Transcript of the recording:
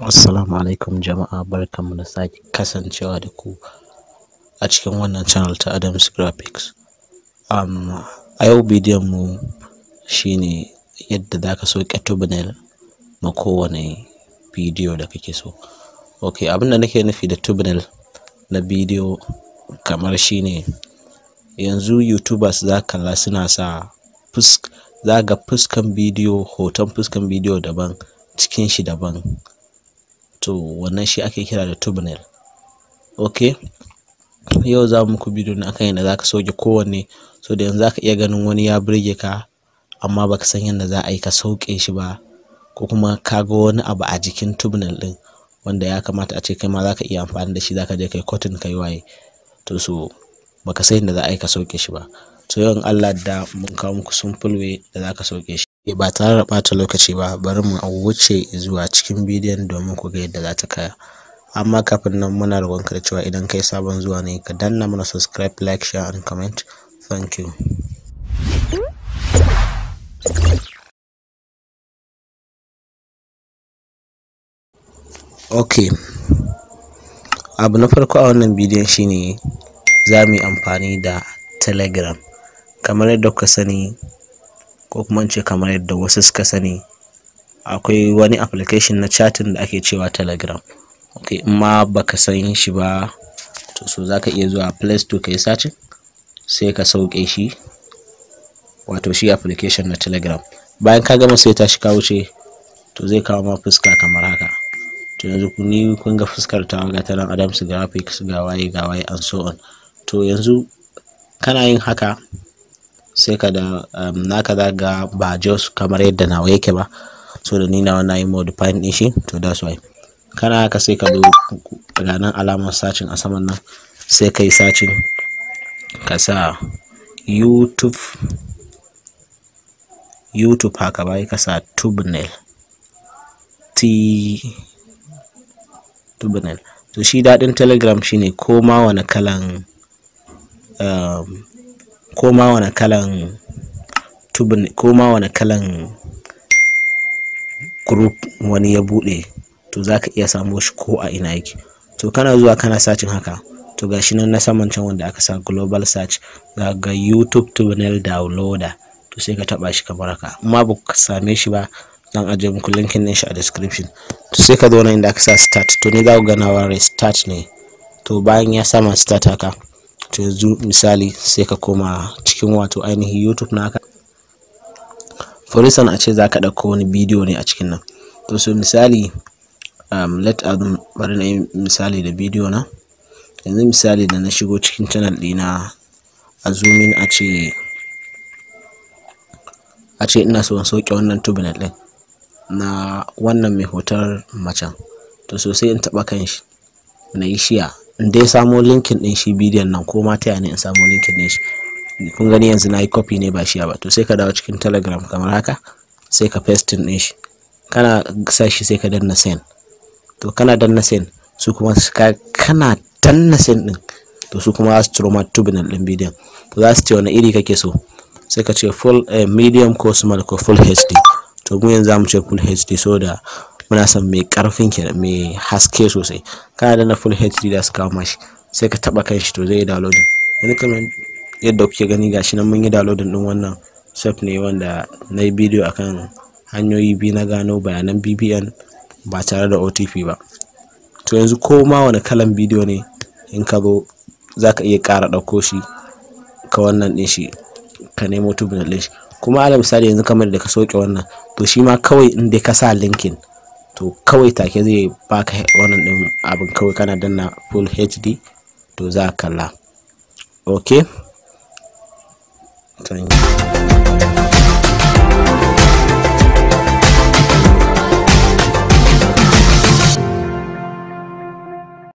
Assalamu alaikum jama'a, barkanmu da sake kasancewa da ku a cikin wannan channel ta Adamsy Graphics. A yau bidiyon mu shine yadda zaka sauke thumbnail na kowane bidiyo da kake so. Okay, abin da nake nufi da thumbnail na bidiyo kamar shine yanzu YouTubers za kalla suna sa zaga fuskan bidiyo, hoton fuskan bidiyo daban, cikin shi daban. To wannan shi ake kira da thumbnail. Okay, yau za mu muku bidiyo ne akan yadda zaka sauke kowanne, so da yanzu zaka iya ganin wani ya burge ka amma baka san yadda za a yi ka sauke shi ba, ko kuma ka ga wani abu a jikin thumbnail din wanda ya kamata a ce kai ma zaka iya amfani da shi, zaka je kai cutting kai waye, to so baka san yadda za a yi ka sauke shi ba. To yau in Allah da mun kawo muku simple way da zaka sauke shi ba tare da ɓata lokaci ba. Bari mu wuce zuwa cikin bidiyon domin ku ga yadda za ta kaya. Amma kafin nan muna roƙonka da cewa idan kai sabon zuwa ne ka danna mana subscribe, like, share and comment. Thank you. Okay, abu na farko a wannan bidiyon shine za mu yi amfani da Telegram. Kamar yadda kuka sani, ko kuma in ce kamar yadda wasu suka sani, akwai wani application na chatting da ake cewa Telegram. Okay, in ma baka san shi ba, to so zaka iya zuwa Play Store kai searching sai ka sauke shi, wato shi application na Telegram. Bayan ka gama sai ta shi ka wuce, to zai kawo ma fuska kamar haka. To yanzu kun ga fuskar ta ga ta nan Adamsy Graphics, ga waye and so on. To yanzu kana yin haka sai ka da naka zaga ba just kamar yadda nawa yake ba, so da ni nawa na yi modifying din shi, to that's why. Kana haka sai ka zo ga nan alamar searching a saman nan, sai kai searching ka sa YouTube haka bai, ka sa thumbnail. To shi daɗin Telegram shine koma wani kalan group wani ya bude, to zaka iya samu shi ko a ina yake. To kana zuwa kana searching haka, to gashi nan na saman can wanda aka sa global search, ga YouTube thumbnail downloader, to sai ka taba shi kamar haka. Amma ba ka same shi ba, zan ajiye muku linkin din shi a description. To sai ka zo nan inda aka sa start, to ni za ku ga nawa restart ne. To bayan ya sama start haka, to yanzu misali sai ka koma cikin wato ainihin YouTube naka. For instance, a ce zaka dauko wani bidiyo ne a cikin nan, to so misali bari na yi misali da bidiyo na. Yanzu misali da na shigo cikin channel dina, a zoom in a ce ina so in sauke wannan thumbnail din na wannan mai hotar macen, to so sai in taba kan shi na yi share, in dai samo linkin din shi bidiyon nan, ko ma ta yana in samo linkin din shi. Kun gani yanzu na yi copy ne ba share ba. To sai ka dawo cikin Telegram kamar haka, sai ka paste din shi, kana sa shi sai ka danna send. To kana danna send, su kuma kana danna send din, to su kuma za su turo ma thumbnail din bidiyon. To za su ce wani iri kake so, sai ka ce full medium ko small ko full HD. To mu yanzu zamu ce full HD, so da muna son mai karfin kenan, mai haske sosai. Kana danna full HD da su kawo mashi, sai ka taba kan shi, to zai yi downloading. Yanzu kamar yadda kuke gani gashi nan mun yi downloading din wannan soft ne wanda na yi bidiyo akan hanyoyi biyu na gano bayanan VPN ba tare da OTP ba. To yanzu ko ma wani kalan bidiyo ne in ka zo zaka iya ƙara ɗauko shi ka wannan din shi, ka nemo thumbnail din shi. Kuma ala misali yanzu kamar da ka sauke wannan, to shi ma kawai in dai ka sa linkin, to kawai take zai baka wannan din abin, kawai kana danna full HD to za ka kalla. Okay.